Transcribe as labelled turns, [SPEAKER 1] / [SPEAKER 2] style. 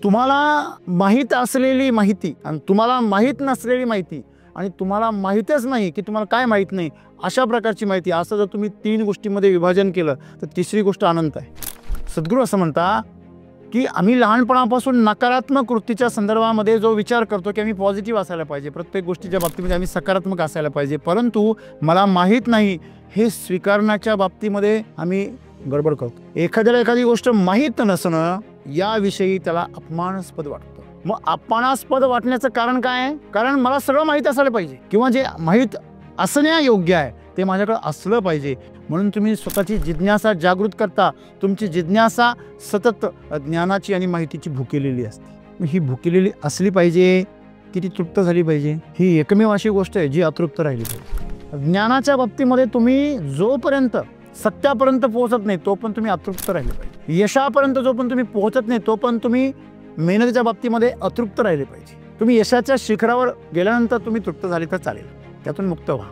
[SPEAKER 1] तुम्हाला माहीत असलेली माहिती आणि तुम्हाला माहीत नसलेली माहिती आणि तुम्हाला माहीतच नाही की तुम्हाला काय माहीत नाही अशा प्रकारची माहिती, असं जर तुम्ही 3 गोष्टींमध्ये विभाजन केलं तर तिसरी गोष्ट अनंत आहे. सद्गुरू असं म्हणता की आम्ही लहानपणापासून नकारात्मक वृत्तीच्या संदर्भामध्ये जो विचार करतो की आम्ही पॉझिटिव्ह असायला पाहिजे, प्रत्येक गोष्टीच्या बाबतीमध्ये आम्ही सकारात्मक असायला पाहिजे, परंतु मला माहीत नाही हे स्वीकारण्याच्या बाबतीमध्ये आम्ही गडबड करतो. एखाद्याला एखादी गोष्ट माहीत नसणं याविषयी त्याला अपमानास्पद वाटतं. मग अपमानास्पद वाटण्याचं कारण काय आहे? कारण मला सगळं माहीत असायला पाहिजे किंवा जे माहीत असण्यायोग्य आहे ते माझ्याकडे असलं पाहिजे. म्हणून तुम्ही स्वतःची जिज्ञासा जागृत करता. तुमची जिज्ञासा सतत ज्ञानाची आणि माहितीची भुकेलेली असते. ही भुकेलेली असली पाहिजे की ती तृप्त झाली पाहिजे. ही एकमेव अशी गोष्ट आहे जी अतृप्त राहिली पाहिजे. ज्ञानाच्या बाबतीमध्ये तुम्ही जोपर्यंत सत्यापर्यंत पोहोचत नाही तोपर्यंत तुम्ही अतृप्त राहिले पाहिजे. यशापर्यंत जोपर्यंत तुम्ही पोहोचत नाही तोपर्यंत तुम्ही मेहनतीच्या बाबतीमध्ये अतृप्त राहिले पाहिजे. तुम्ही यशाच्या शिखरावर गेल्यानंतर तुम्ही तृप्त झाले तर चालेल, त्यातून मुक्त व्हा.